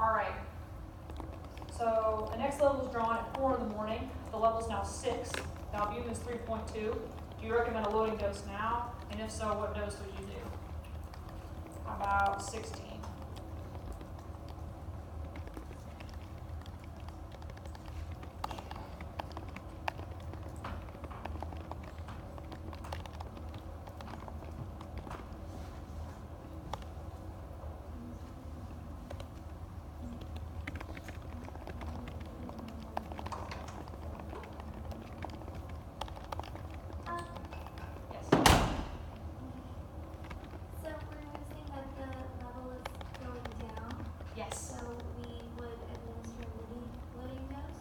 All right. So the next level is drawn at 4 in the morning. The level is now 6. The albumin is 3.2. Do you recommend a loading dose now? And if so, what dose would you do? How about 16? Yes. So we're noticing that the level is going down. Yes. So we would administer loading dose.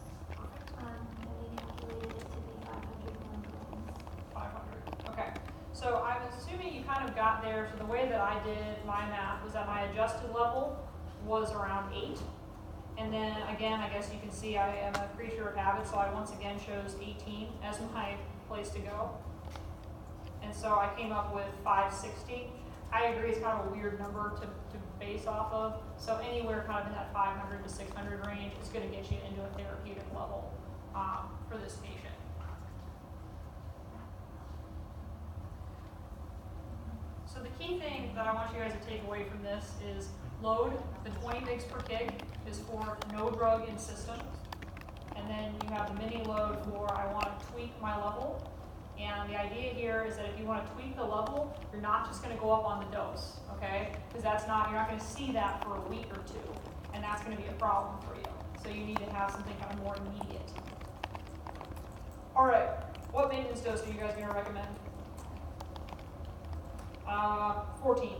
And we calculated it to be 500 milligrams. 500. Okay. So I'm assuming you kind of got there. So the way that I did my math was that my adjusted level was around 8. And then again, I guess you can see I am a creature of habit, so I once again chose 18 as my place to go. And so I came up with 560. I agree it's kind of a weird number to base off of. So anywhere kind of in that 500 to 600 range is going to get you into a therapeutic level for this patient. So the key thing that I want you guys to take away from this is load, the 20 mg per kg is for no drug in system. And then you have the mini load for I want to tweak my level. And the idea here is that if you want to tweak the level, you're not just going to go up on the dose, okay? Because you're not going to see that for a week or two. And that's going to be a problem for you. So you need to have something kind of more immediate. All right, what maintenance dose are you guys going to recommend? 14.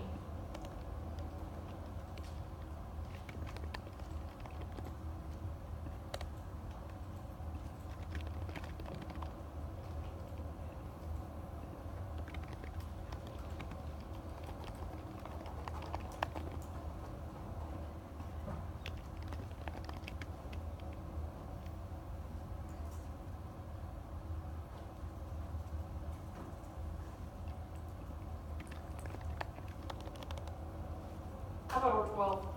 How about over 12?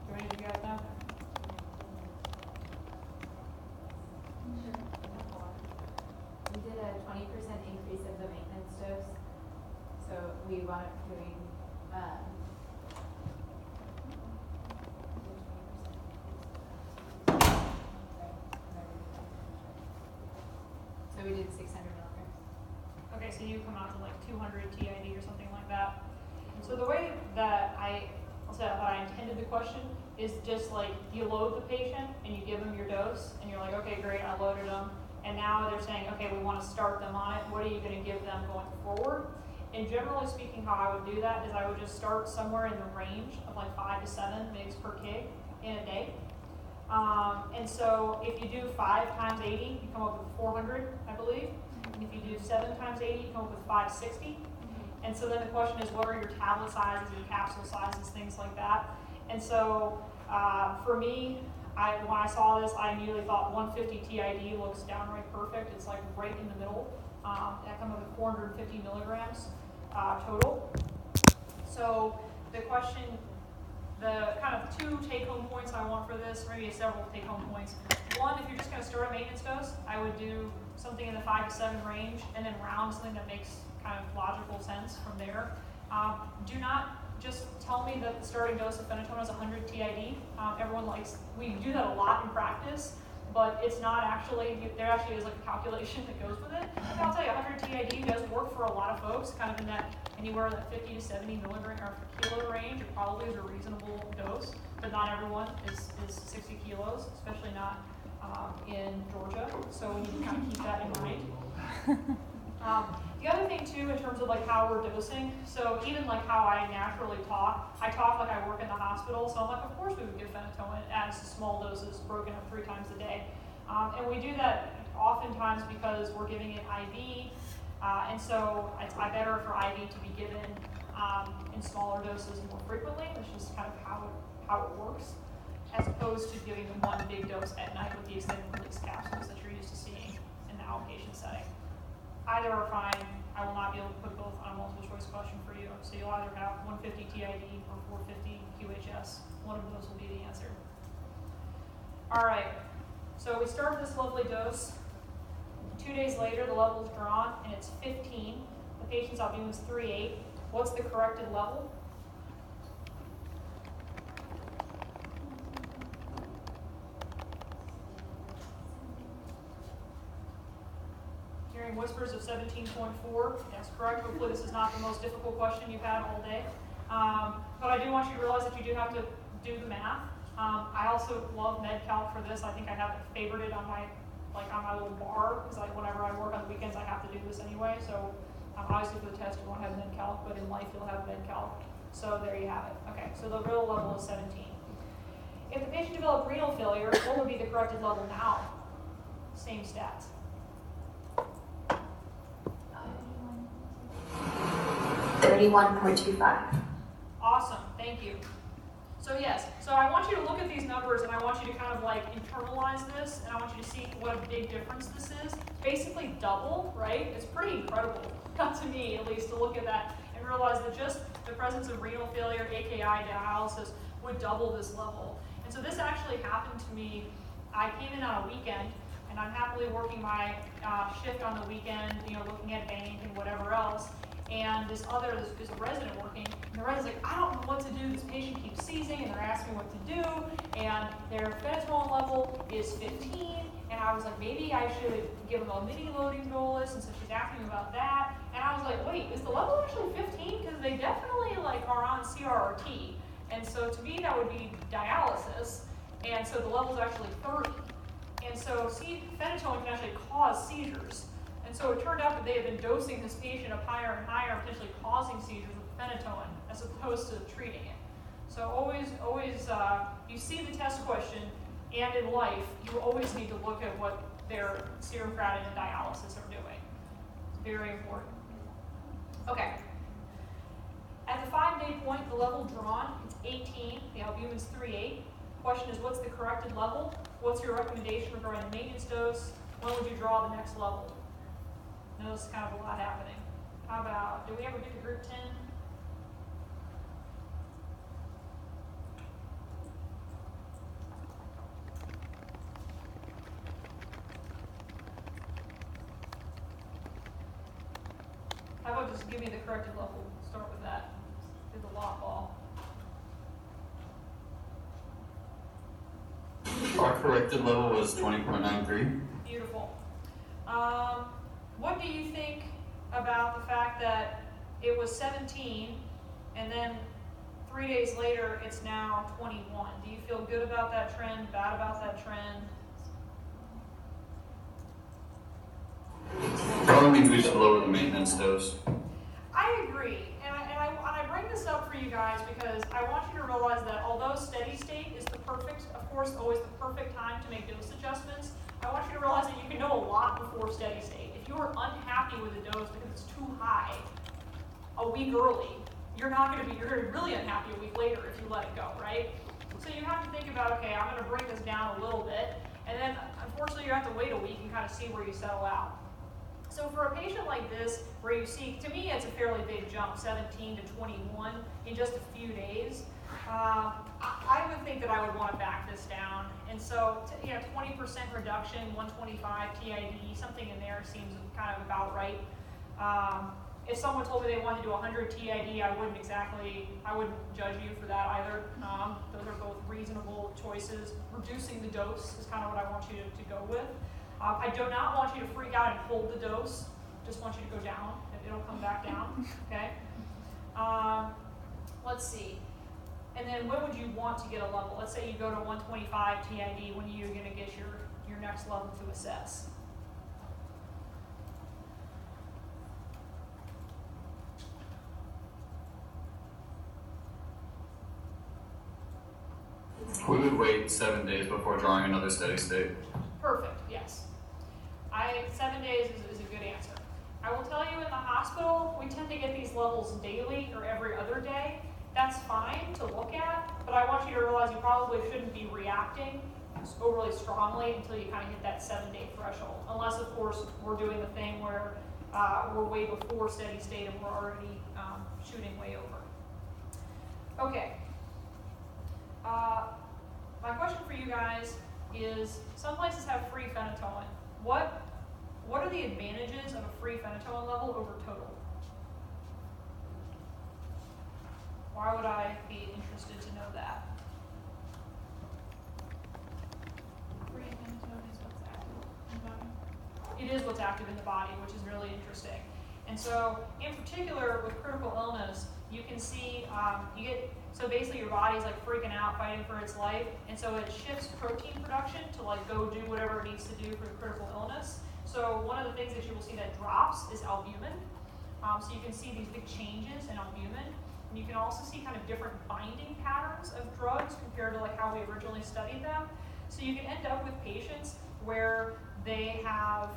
Do any of you guys know? We did a 20% increase of the maintenance dose, so we wound up doing, so we did 600 milligrams. Okay, so you come out to like 200 TID or something like that. So the way that I intended the question is just like you load the patient and you give them your dose and you're like, okay, great, I loaded them. And now they're saying, okay, we want to start them on it. What are you going to give them going forward? And generally speaking, how I would do that is I would just start somewhere in the range of like 5 to 7 mg per kg in a day. And so if you do 5 times 80, you come up with 400, I believe. And if you do 7 times 80, you come up with 560. And so then the question is, what are your tablet sizes, your capsule sizes, things like that. And so for me, when I saw this, I immediately thought 150 TID looks downright perfect. It's like right in the middle. That comes up with 450 milligrams total. So the question, the kind of 2 take-home points I want for this, maybe several take-home points. One, if you're just going to start a maintenance dose, I would do something in the 5 to 7 range, and then round something that makes kind of logical sense from there. Do not just tell me that the starting dose of phenytoin is 100 TID. We do that a lot in practice, but it's not actually, there actually is like a calculation that goes with it. And I'll tell you, 100 TID does work for a lot of folks, kind of in that anywhere in that 50 to 70 milligram or kilo range. It probably is a reasonable dose, but not everyone is 60 kilos, especially not in Georgia. So we need to kind of keep that in mind. The other thing too, in terms of like how we're dosing, so even like how I naturally talk, I talk like I work in the hospital, so I'm like, of course we would give phenytoin as small doses broken up 3 times a day. And we do that oftentimes because we're giving it IV, and so it's better for IV to be given in smaller doses more frequently, which is kind of how it works, as opposed to giving them one big dose at night with the extended release capsules that you're used to seeing in the outpatient setting. Either are fine. I will not be able to put both on a multiple choice question for you. So you'll either have 150 TID or 450 QHS. One of those will be the answer. All right, so we start this lovely dose. 2 days later, the level is drawn, and it's 15. The patient's albumin is 3.8. What's the corrected level? Hearing whispers of 17.4. That's correct. Hopefully this is not the most difficult question you've had all day. But I do want you to realize that you do have to do the math. I also love MedCalc for this. I think I have it favorited on my little bar, because whenever I work on the weekends, I have to do this anyway. So obviously for the test, you won't have MedCalc, but in life, you'll have MedCalc. So there you have it. Okay, so the real level is 17. If the patient developed renal failure, what would be the corrected level now? Same stats. 31.25. Awesome, thank you. So yes, so I want you to look at these numbers and I want you to kind of internalize this, and I want you to see what a big difference this is. Basically double, right? It's pretty incredible, to me at least, to look at that and realize that just the presence of renal failure, AKI dialysis, would double this level. And so this actually happened to me. I came in on a weekend, and I'm happily working my shift on the weekend, looking at bank and whatever else. And this is a resident working, and the resident's like, I don't know what to do. This patient keeps seizing, and they're asking me what to do, and their phenytoin level is 15, and I was like, maybe I should give them a mini loading bolus, and so she's asking me about that, and I was like, wait, is the level actually 15? Because they definitely are on CRRT, and so to me that would be dialysis, and so the level is actually 30. And so phenytoin can actually cause seizures. And so it turned out that they had been dosing this patient up higher and higher, potentially causing seizures with phenytoin, as opposed to treating it. So always, you see the test question, and in life, you always need to look at what their serum creatinine and dialysis are doing. It's very important. Okay. At the 5-day point, the level drawn, it's 18. The albumin's 3.8. Question is, what's the corrected level? What's your recommendation regarding the maintenance dose? When would you draw the next level? Notice kind of a lot happening. How about, did we ever get to group 10? How about just give me the corrected level? Start with that. Do the lot ball. Our corrected level was 20.93. Beautiful. What do you think about the fact that it was 17 and then 3 days later it's now 21? Do you feel good about that trend, bad about that trend? Probably means we should lower the maintenance dose. I agree, and I bring this up for you guys because I want you to realize that although steady state is of course, always the perfect time to make dose adjustments, I want you to realize that you can know a lot before steady state. If you are unhappy with a dose because it's too high a week early, you're going to be really unhappy a week later if you let it go, right? So you have to think about, okay, I'm going to bring this down a little bit, and then unfortunately you have to wait a week and kind of see where you settle out. So for a patient like this, where you see, to me it's a fairly big jump, 17 to 21 in just a few days, I would think that I would want to back this down. And so, 20% reduction, 125 TID, something in there seems kind of about right. If someone told me they wanted to do 100 TID, I wouldn't judge you for that either. Those are both reasonable choices. Reducing the dose is kind of what I want you to go with. I do not want you to freak out and hold the dose. Just want you to go down. It'll come back down, okay? Let's see. And then when would you want to get a level? Let's say you go to 125 TID, when are you going to get your next level to assess? We would wait 7 days before drawing another steady state. Perfect, yes. 7 days is a good answer. I will tell you in the hospital, we tend to get these levels daily or every other day. That's fine to look at, but I want you to realize you probably shouldn't be reacting overly strongly until you kind of hit that 7-day threshold. Unless, of course, we're doing the thing where we're way before steady state and we're already shooting way over. Okay. My question for you guys is, some places have free phenytoin. What are the advantages of a free phenytoin level over total? Why would I be interested to know that? Free phenytoin is what's active in the body. It is what's active in the body, which is really interesting. And so, in particular, with critical illness, you can see so basically your body's like freaking out, fighting for its life, and so it shifts protein production to like go do whatever it needs to do for the critical illness. So one of the things that you will see that drops is albumin. So you can see these big changes in albumin. And you can also see kind of different binding patterns of drugs compared to like how we originally studied them. So you can end up with patients where they have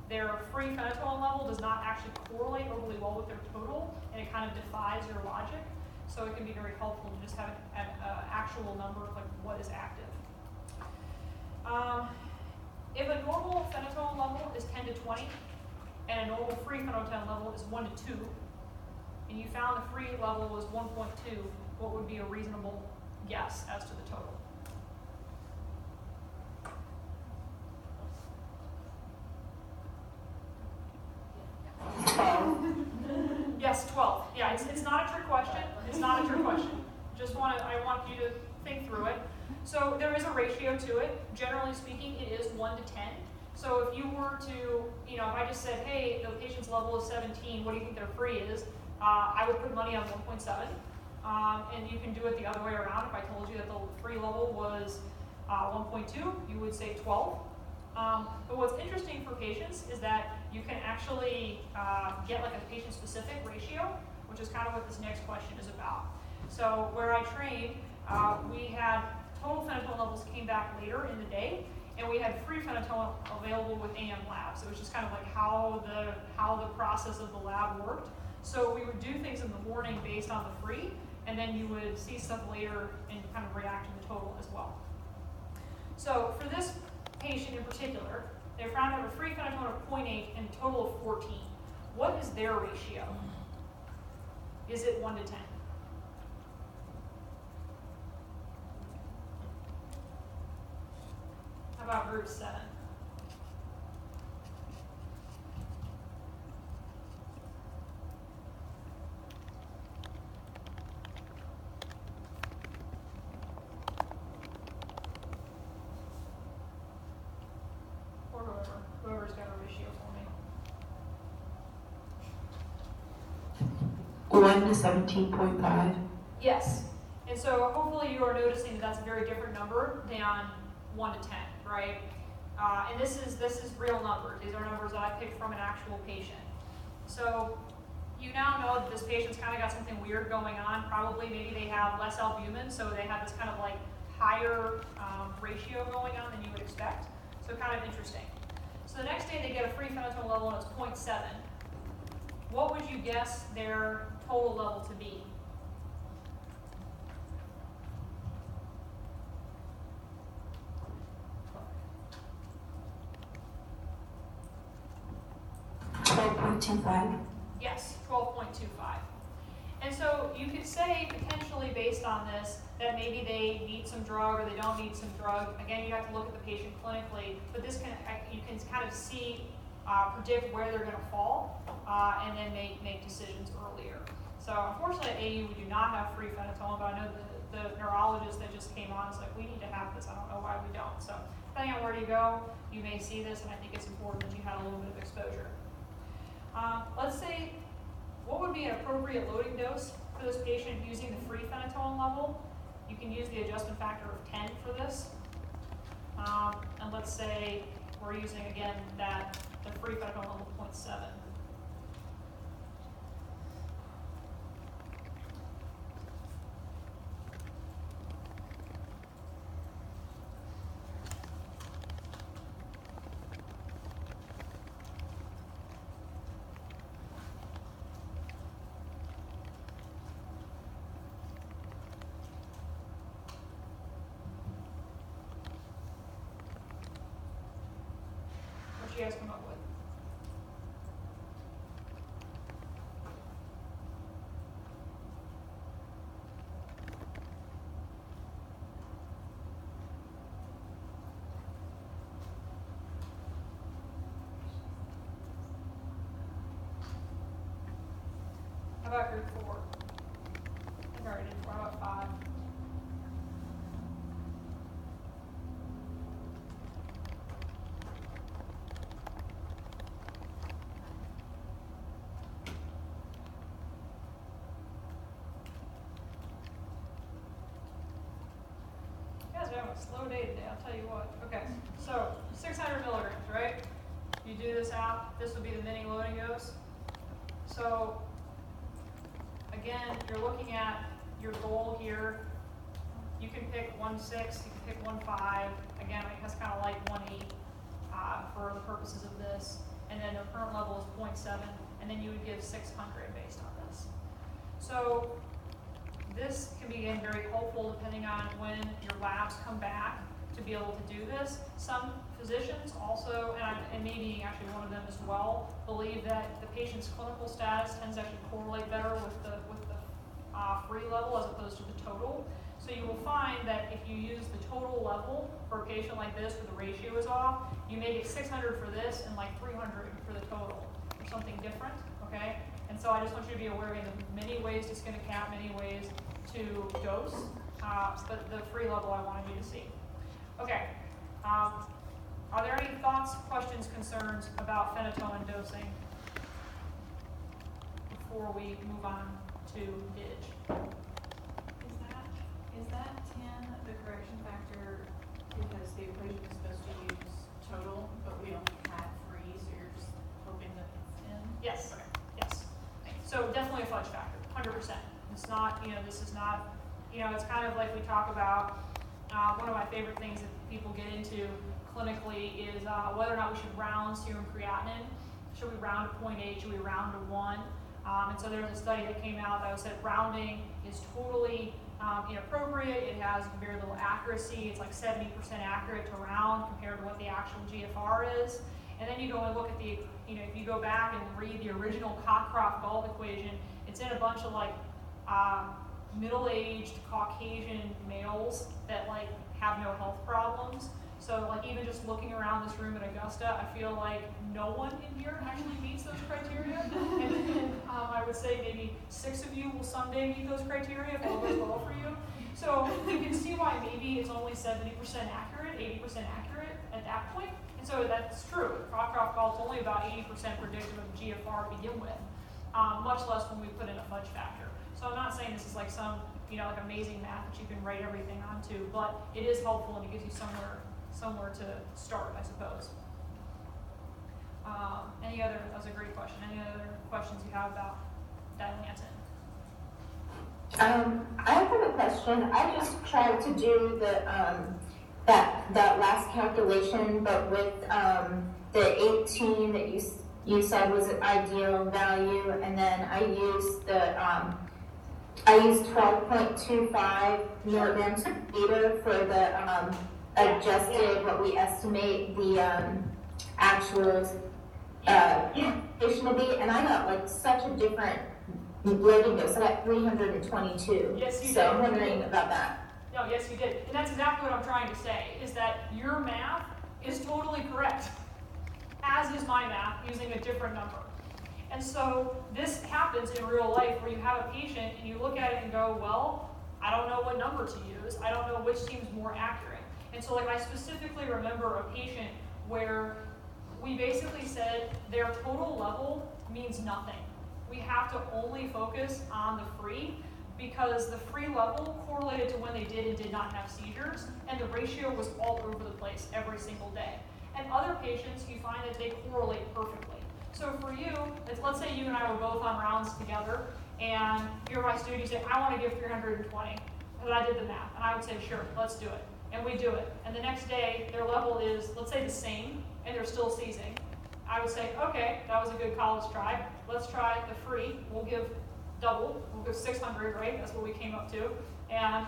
their free phenytoin level does not actually correlate overly well with their total, and it kind of defies your logic. So it can be very helpful to just have an actual number of like what is active. If a normal phenytoin level is 10 to 20, and a normal free phenytoin level is 1 to 2, and you found the free level was 1.2, what would be a reasonable guess as to the total? Yes, 12. Yeah, it's not a trick question. It's not a trick question. I want you to think through it. So there is a ratio to it. Generally speaking, it is 1 to 10. So if you were to, if I just said, hey, the patient's level is 17, what do you think their free is? I would put money on 1.7. And you can do it the other way around. If I told you that the free level was 1.2, you would say 12. But what's interesting for patients is that you can actually get like a patient-specific ratio, which is kind of what this next question is about. So where I trained, we had total phenytoin levels came back later in the day, and we had free phenytoin available with AM labs. So it was just kind of like how the process of the lab worked. So we would do things in the morning based on the free, and then you would see stuff later and kind of react to the total as well. So for this patient in particular, they found to have a free phenytoin of 0.8 and a total of 14. What is their ratio? Is it 1 to 10? How about group 7? Or whoever's got a ratio for me. 1 to 17.5. Yes. And so hopefully you are noticing that that's a very different number than 1 to 10, right? And this is real numbers. These are numbers that I picked from an actual patient. So you now know that this patient's kind of got something weird going on. Probably maybe they have less albumin, so they have this kind of like higher ratio going on than you would expect. So kind of interesting. So the next day they get a free phenytoin level and it's 0.7. What would you guess their total level to be? Yes, 12.25. And so you could say potentially based on this that maybe they need some drug or they don't need some drug. Again, you have to look at the patient clinically, but you can kind of see, predict where they're going to fall, and then make decisions earlier. So unfortunately at AU we do not have free phenytoin, but I know the neurologist that just came on is like, we need to have this. I don't know why we don't. So depending on where you go, you may see this, and I think it's important that you had a little bit of exposure. Let's say, what would be an appropriate loading dose for this patient using the free phenytoin level? You can use the adjustment factor of 10 for this. And let's say we're using, again, the free phenytoin level 0.7. you guys come up with? How about group 4? I think I already did 4. How about 5? You guys are having a slow day today, I'll tell you what. Okay, so 600 milligrams, right? You do this out, this would be the mini loading dose. So again, you're looking at your goal here. You can pick 1.6, you can pick 1.5. Again, I guess kind of like 1.8 for the purposes of this. And then the current level is 0.7, and then you would give 600 based on this. So this can be again very helpful depending on when your labs come back to be able to do this. Some physicians also, and maybe actually one of them as well, believe that the patient's clinical status tends to actually correlate better with the free level as opposed to the total. So you will find that if you use the total level for a patient like this where the ratio is off, you may get 600 for this and like 300 for the total, or something different, okay? And so I just want you to be aware of the many ways to skin a cat, many ways to dose, but the free level I wanted you to see. Okay, are there any thoughts, questions, concerns about phenytoin dosing before we move on to DIG? Is that 10 the correction factor because the equation is supposed to use total, but we don't have free, so you're just hoping that it's 10? Yes, yes. So definitely a fudge factor, 100%. It's not, this is not, it's kind of like we talk about, one of my favorite things that people get into clinically is whether or not we should round serum creatinine. Should we round to 0.8? Should we round to 1? And so there's a study that came out that said rounding is totally inappropriate. It has very little accuracy. It's like 70% accurate to round compared to what the actual GFR is. And then you go and look at the, if you go back and read the original Cockcroft-Gault equation, it's in a bunch of like middle-aged Caucasian males that like have no health problems. So like even just looking around this room at Augusta, I feel like no one in here actually meets those criteria. And I would say maybe 6 of you will someday meet those criteria if all goes well for you. So you can see why maybe it's only 70% accurate, 80% accurate at that point. And so that's true. Cockcroft-Gault's only about 80% predictive of GFR to begin with, much less when we put in a fudge factor. So I'm not saying this is like some, like amazing math that you can write everything onto, but it is helpful and it gives you somewhere to start, I suppose. That was a great question. Any other questions you have about Dilantin? I have a question. I just tried to do the that last calculation, but with the 18 that you said was an ideal value, and then I used 12.25 milligrams per liter for the adjusted what we estimate the actual patient will be, and I got like such a different loading dose. I got 322. Yes, you so did. I'm wondering about that. No, yes, you did. And that's exactly what I'm trying to say, is that your math is totally correct, as is my math, using a different number. And so this happens in real life where you have a patient and you look at it and go, well, I don't know what number to use. I don't know which seems more accurate. And so like I specifically remember a patient where we basically said their total level means nothing. We have to only focus on the free because the free level correlated to when they did and did not have seizures, and the ratio was all over the place every single day. And other patients, you find that they correlate perfectly. So for you, let's say you and I were both on rounds together, and you're my student, you say, I want to give 320. And I did the math, and I would say, sure, let's do it. And we do it. And the next day, their level is, let's say, the same, and they're still seizing. I would say, okay, that was a good college try. Let's try the free. We'll give double. We'll give 600, right? That's what we came up to. And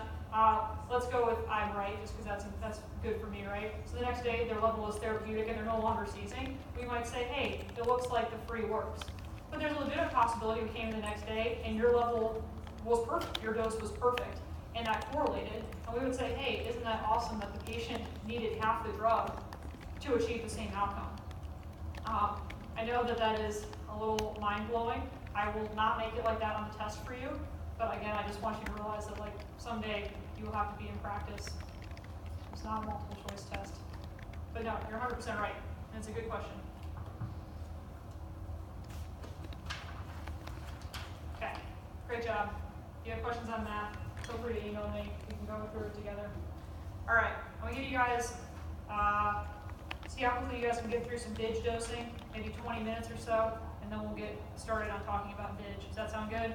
let's go with I'm right, just because that's good for me, right? So the next day, their level is therapeutic and they're no longer seizing. We might say, hey, it looks like the free works. But there's a legitimate possibility we came in the next day and your level was perfect, your dose was perfect, and that correlated. And we would say, hey, isn't that awesome that the patient needed half the drug to achieve the same outcome? I know that is a little mind-blowing. I will not make it like that on the test for you, but again, I just want you to realize that like someday you will have to be in practice. It's not a multiple choice test. But no, you're 100% right, and it's a good question. Okay, great job. If you have questions on math, feel free to email me. We can go through it together. All right, I'm gonna give you guys, see how quickly you guys can get through some DIG dosing, maybe 20 minutes or so, and then we'll get started on talking about DIG. Does that sound good?